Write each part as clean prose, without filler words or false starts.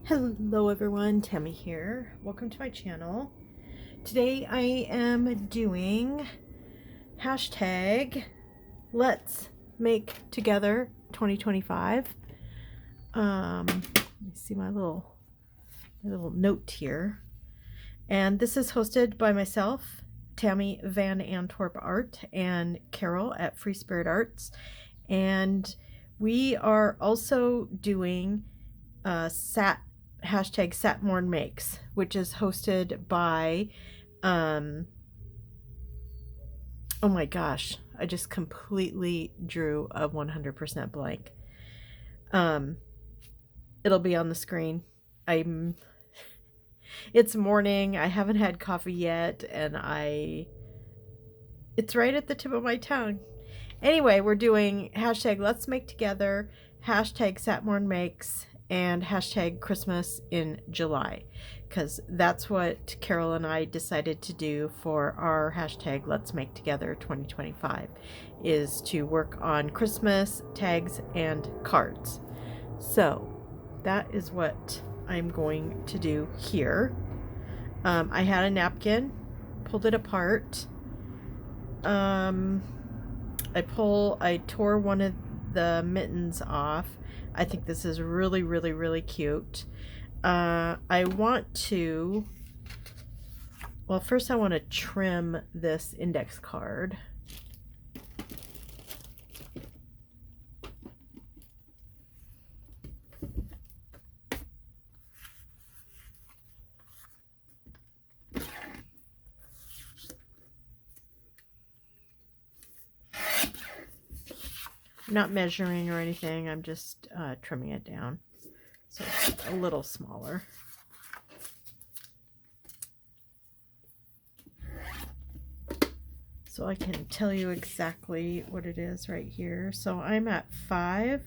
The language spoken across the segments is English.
Hello everyone, Tammy here. Welcome to my channel. Today I am doing hashtag Let's Make Together 2025. Let me see my little note here. And this is hosted by myself, Tammy Van Antwerp Art, and Carol at Free Spirit Arts. And we are also doing hashtag Satmorn Makes, which is hosted by oh my gosh, I just completely drew a 100% blank. It'll be on the screen. It's morning, I haven't had coffee yet, and it's right at the tip of my tongue. Anyway, we're doing hashtag Let's Make Together, hashtag Satmorn Makes, and hashtag Christmas in July, because that's what Caryl and I decided to do for our hashtag Let's Make Together 2025, is to work on Christmas tags and cards. So that is what I'm going to do here. I had a napkin, pulled it apart. I tore one of the mittens off. I think this is really, really, really cute. I want to, well, first I want to trim this index card. I'm not measuring or anything, I'm just trimming it down so it's a little smaller. So I can tell you exactly what it is right here. So I'm at 5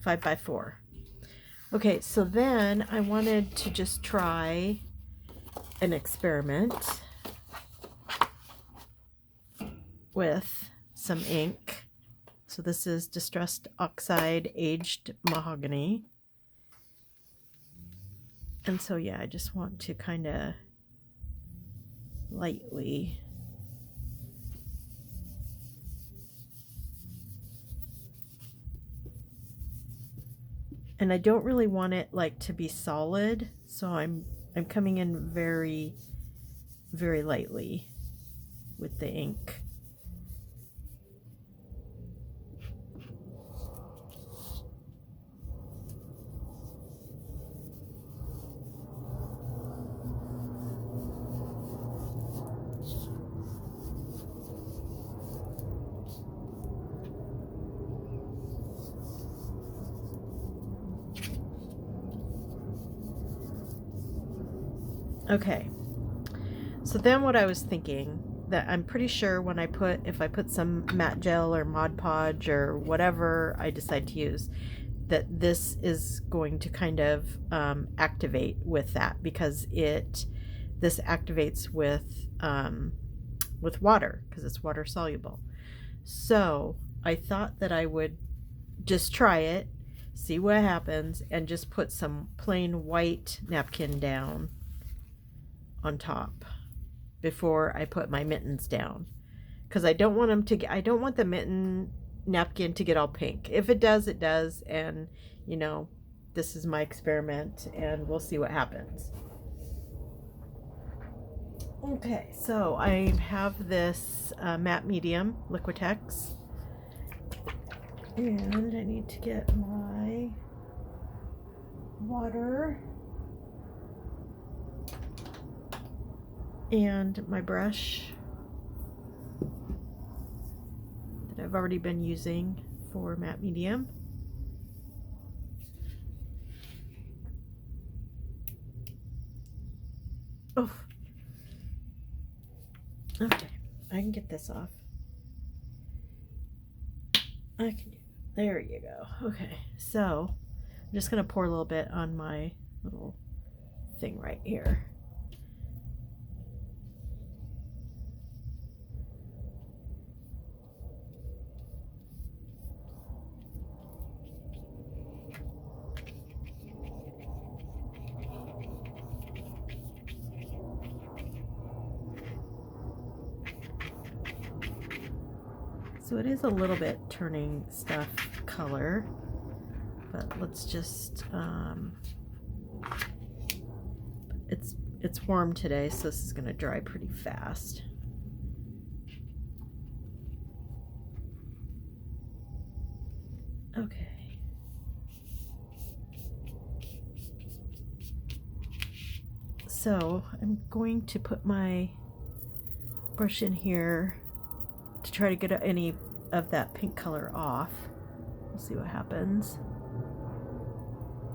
by 4. Okay, so then I wanted to just try an experiment with some ink. So this is Distressed Oxide Aged Mahogany. And so yeah, I just want to kind of lightly and I don't really want it like to be solid, so I'm coming in very, very lightly with the ink. Okay, so then what I was thinking, that I'm pretty sure when if I put some matte gel or Mod Podge or whatever I decide to use, that this is going to kind of activate with that, because this activates with water, because it's water soluble. So I thought that I would just try it, see what happens, and just put some plain white napkin down on top before I put my mittens down, because I don't want I don't want the mitten napkin to get all pink. If it does, it does, and you know, this is my experiment and we'll see what happens. Okay, so I have this matte medium Liquitex, and I need to get my water and my brush that I've already been using for matte medium. Oh, okay, I can get this off. There you go. Okay, so I'm just gonna pour a little bit on my little thing right here. So it is a little bit turning stuff color, but let's just, it's warm today, so this is gonna dry pretty fast. Okay. So I'm going to put my brush in here to try to get any of that pink color off. We'll see what happens.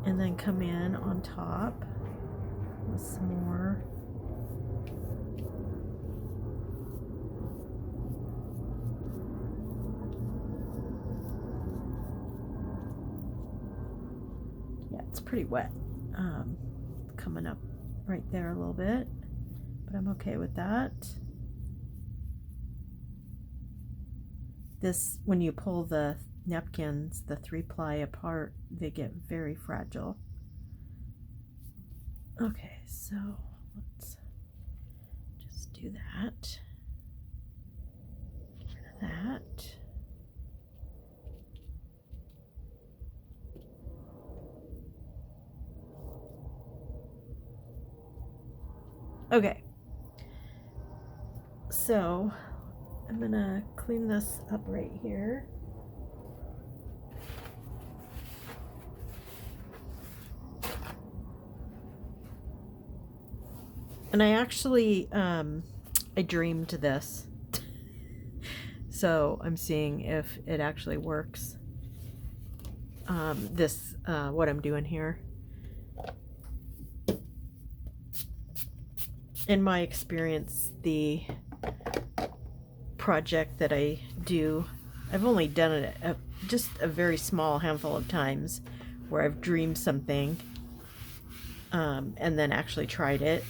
And then come in on top with some more. Yeah, it's pretty wet. Coming up right there a little bit, but I'm okay with that. This, when you pull the napkins, the 3-ply apart, they get very fragile. Okay, so let's just do that. Get rid of that. Okay, so I'm gonna clean this up right here. And I actually, I dreamed this. So I'm seeing if it actually works. What I'm doing here. In my experience, the project that I do, I've only done it just a very small handful of times where I've dreamed something and then actually tried it.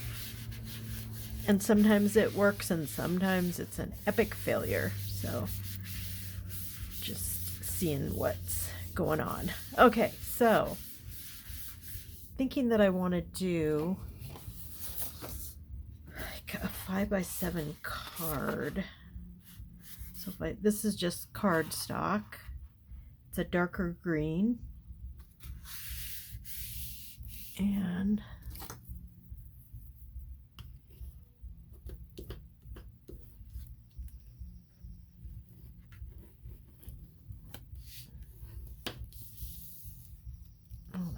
And sometimes it works and sometimes it's an epic failure. So just seeing what's going on. Okay, so thinking that I want to do like a 5x7 card. So this is just cardstock. It's a darker green. And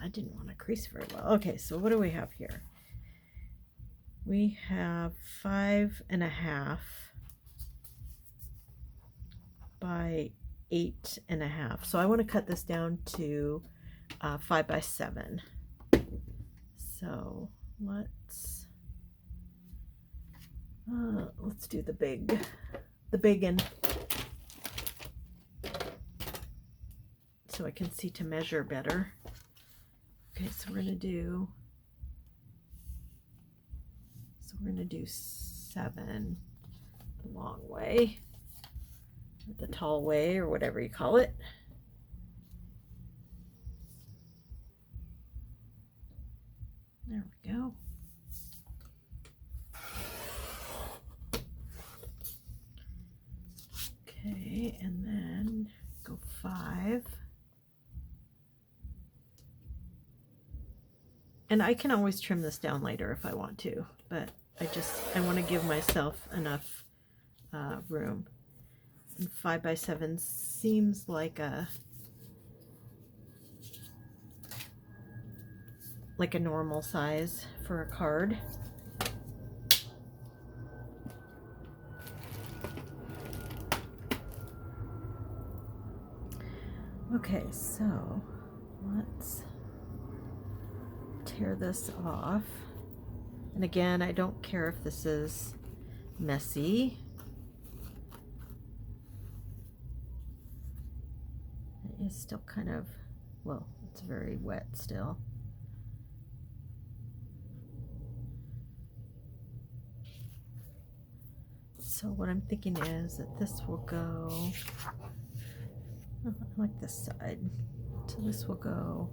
I didn't want to crease very well. Okay, so what do we have here? We have 5.5 by 8.5. So I want to cut this down to 5x7. So let's do the big one, so I can see to measure better. Okay, so we're gonna do 7 the long way, or the tall way, or whatever you call it. There we go. Okay, and then go 5. And I can always trim this down later if I want to, but I want to give myself enough room. And 5x7 seems like a normal size for a card. Okay, so let's tear this off. And again, I don't care if this is messy. It is still kind of, well, it's very wet still. So what I'm thinking is that this will go, I like this side, so this will go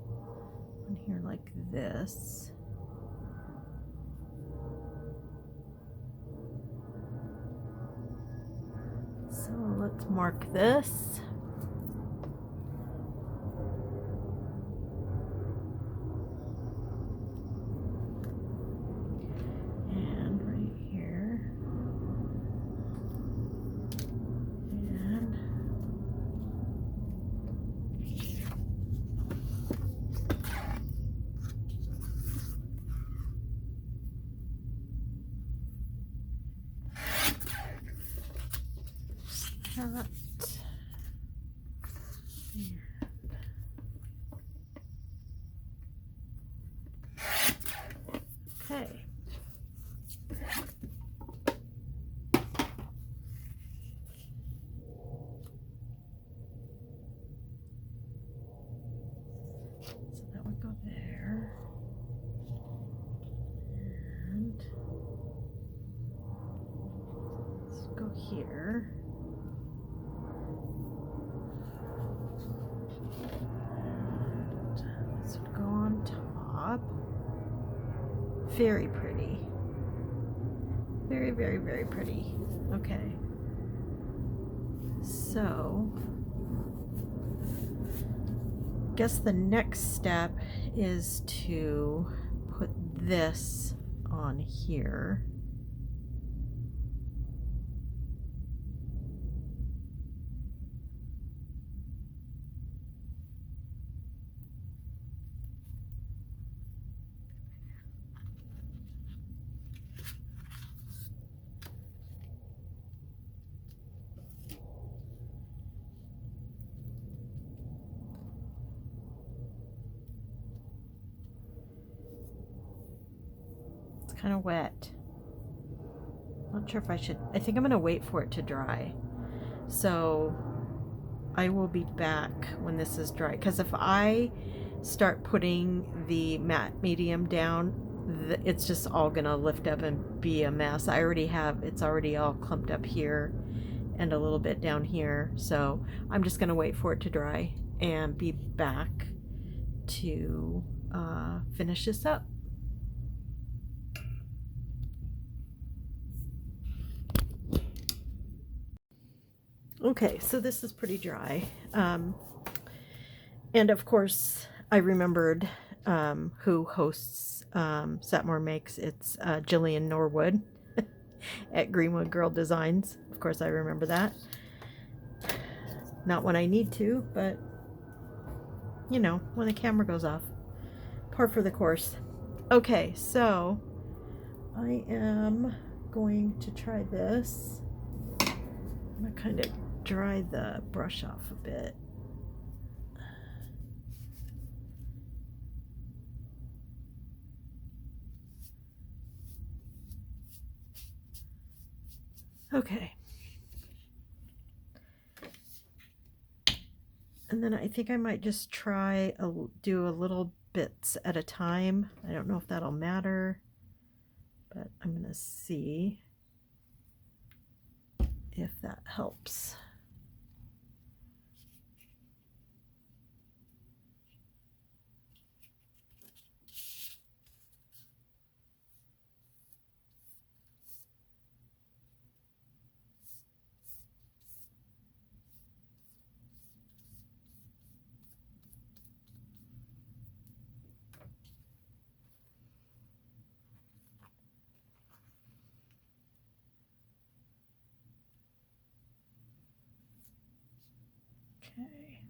on here like this. So let's mark this. And right here. And that. Okay. So that would go there. And let's go here. And this would go on top. Very pretty. Very, very, very pretty. Okay. So, guess the next step is to put this on here. Kind of wet. Not sure if I should. I think I'm going to wait for it to dry. So I will be back when this is dry. Because if I start putting the matte medium down, it's just all going to lift up and be a mess. I already have, it's already all clumped up here and a little bit down here. So I'm just going to wait for it to dry and be back to finish this up. Okay, so this is pretty dry. And of course, I remembered who hosts Satmore Makes. It's Jillian Norwood at Greenwood Girl Designs. Of course, I remember that. Not when I need to, but you know, when the camera goes off. Par for the course. Okay, so I am going to try this. I'm going to kind of dry the brush off a bit. Okay. And then I think I might just try do a little bits at a time. I don't know if that'll matter, but I'm going to see if that helps. Okay.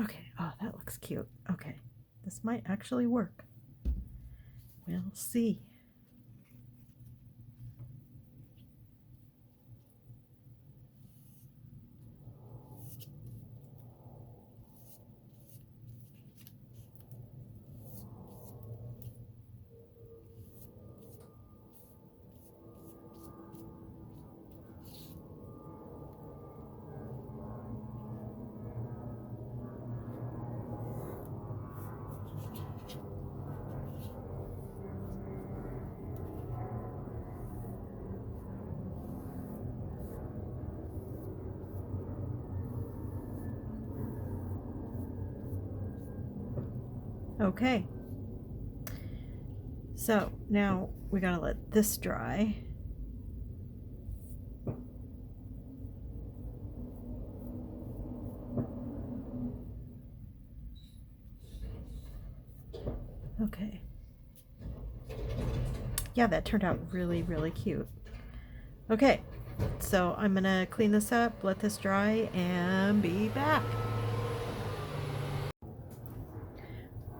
Okay, oh, that looks cute. Okay, this might actually work. We'll see. Okay, so now we gotta let this dry. Okay. Yeah, that turned out really, really cute. Okay, so I'm gonna clean this up, let this dry, and be back.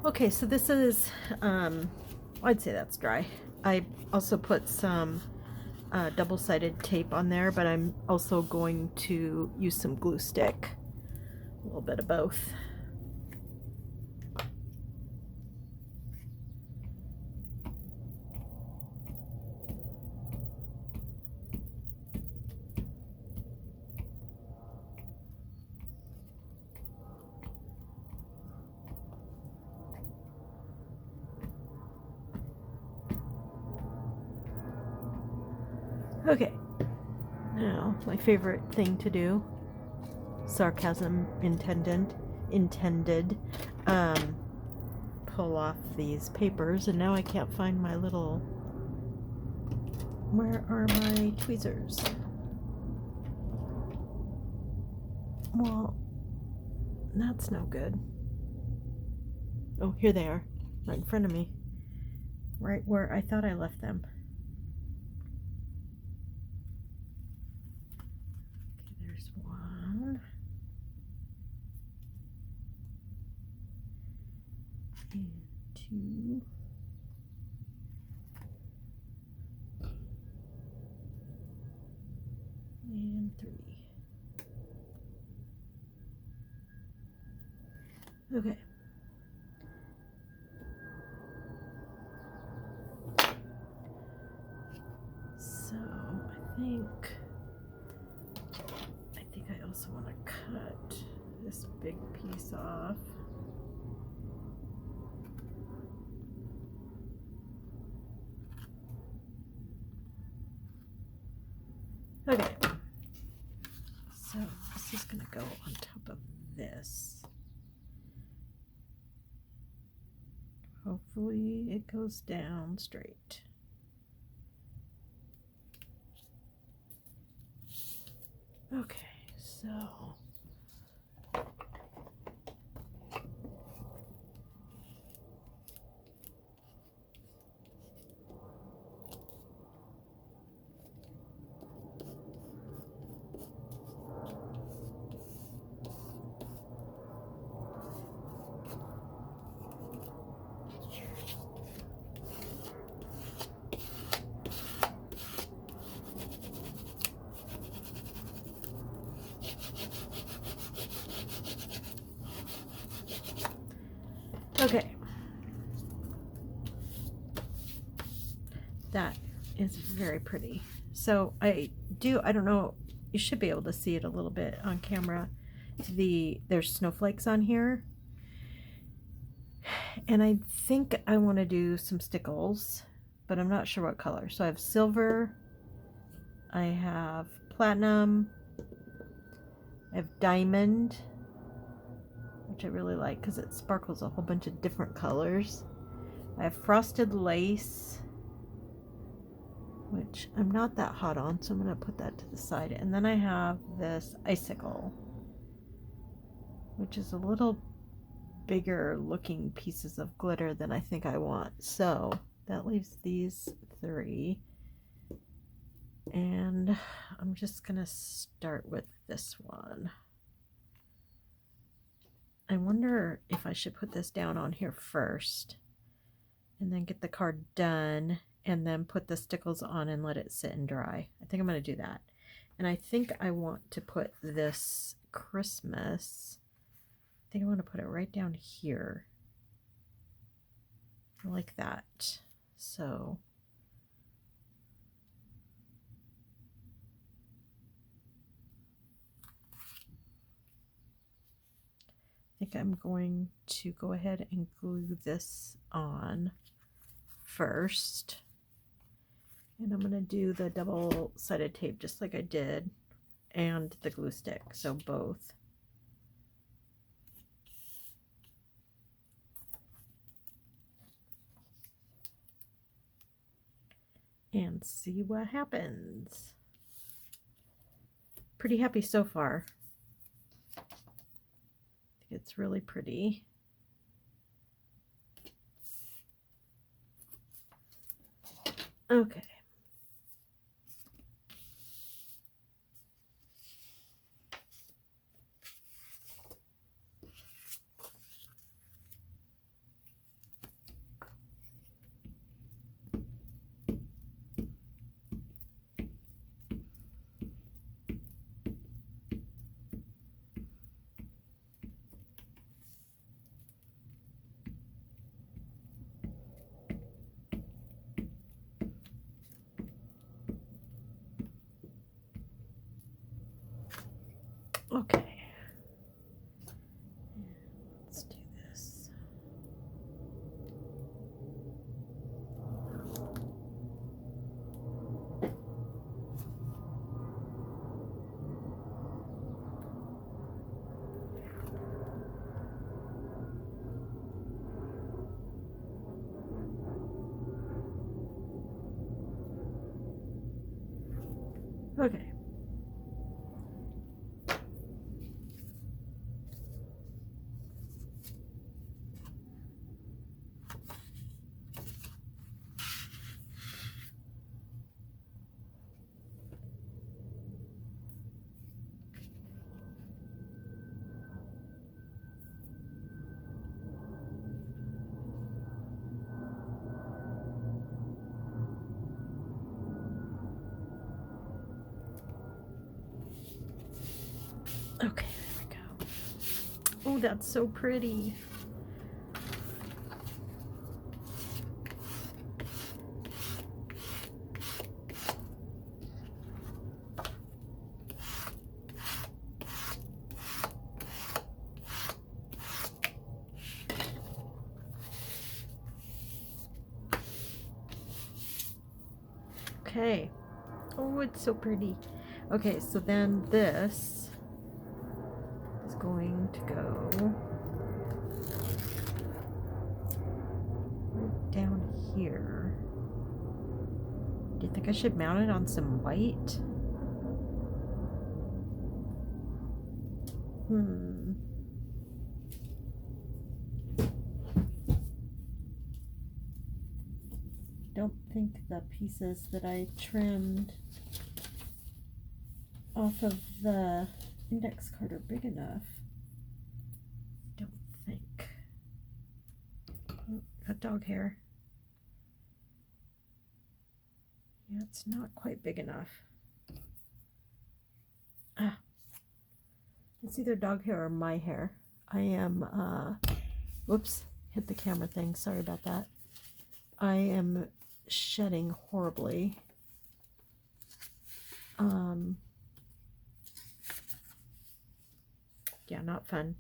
Okay, so this is, I'd say that's dry. I also put some double-sided tape on there, but I'm also going to use some glue stick. A little bit of both. Okay, now my favorite thing to do, sarcasm intended, pull off these papers, and now I can't find my little, where are my tweezers? Well, that's no good. Oh, here they are, right in front of me, right where I thought I left them. Okay, there's one. And two. And three. Okay. So I think I also want to cut this big piece off. Okay. So this is going to go on top of this. Hopefully it goes down straight. Okay, so okay. That is very pretty. So I don't know, you should be able to see it a little bit on camera. There's snowflakes on here. And I think I want to do some stickles, but I'm not sure what color. So I have silver, I have platinum, I have diamond, which I really like because it sparkles a whole bunch of different colors. I have frosted lace, which I'm not that hot on, so I'm going to put that to the side. And then I have this icicle, which is a little bigger looking pieces of glitter than I think I want. So that leaves these three. And I'm just going to start with this one. I wonder if I should put this down on here first and then get the card done and then put the stickles on and let it sit and dry. I think I'm going to do that. And I think I want to put this Christmas, I think I want to put it right down here. Like that. So I think I'm going to go ahead and glue this on first. And I'm going to do the double-sided tape just like I did, and the glue stick, so both. and see what happens. Pretty happy so far. I think it's really pretty. Okay. Okay. Let's do this. Okay. Okay, there we go. Oh, that's so pretty. Okay. Oh, it's so pretty. Okay, so then this is going to go right down here. Do you think I should mount it on some white? Don't think the pieces that I trimmed off of the index card are big enough. Don't think. Oh, got dog hair. Yeah, it's not quite big enough. Ah, it's either dog hair or my hair. I am, whoops, hit the camera thing. Sorry about that. I am shedding horribly. Yeah, not fun.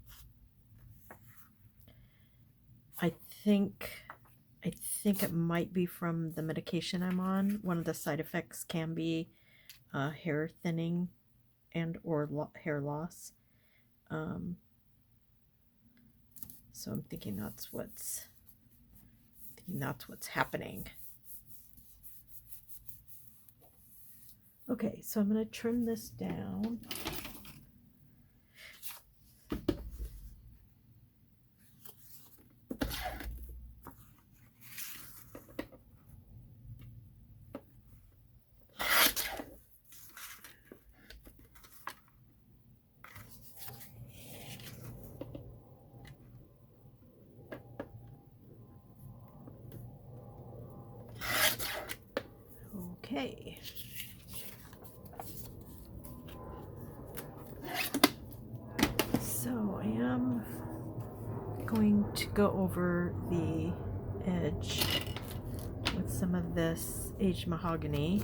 I think it might be from the medication I'm on. One of the side effects can be hair thinning and or hair loss. So I'm thinking that's what's happening. Okay, so I'm going to trim this down. Okay. So I am going to go over the edge with some of this aged mahogany.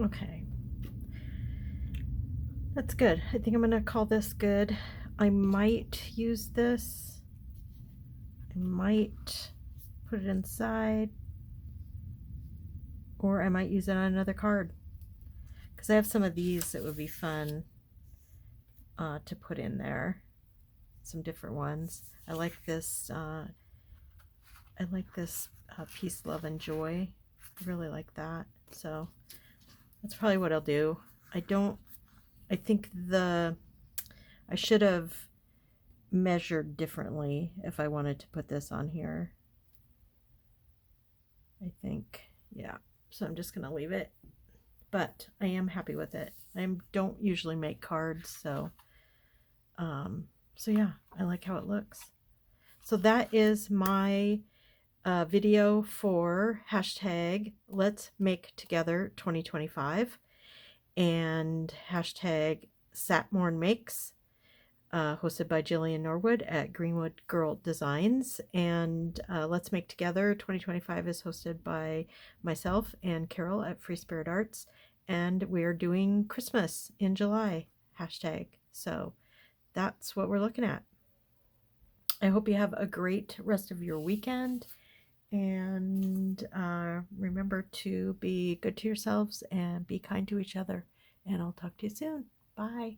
Okay. That's good. I think I'm going to call this good. I might use this. I might put it inside. Or I might use it on another card. Because I have some of these that would be fun to put in there. Some different ones. I like this. Peace, love, and joy. I really like that. So that's probably what I'll do. I think I should have measured differently if I wanted to put this on here. I think, yeah. So I'm just going to leave it. But I am happy with it. I don't usually make cards, so yeah, I like how it looks. So that is my video for hashtag Let's Make Together 2025 and hashtag Satmorn Makes, hosted by Jillian Norwood at Greenwood Girl Designs. And Let's Make Together 2025 is hosted by myself and Carol at Free Spirit Arts. And we're doing Christmas in July, hashtag. So that's what we're looking at. I hope you have a great rest of your weekend. And remember to be good to yourselves and be kind to each other. And I'll talk to you soon. Bye.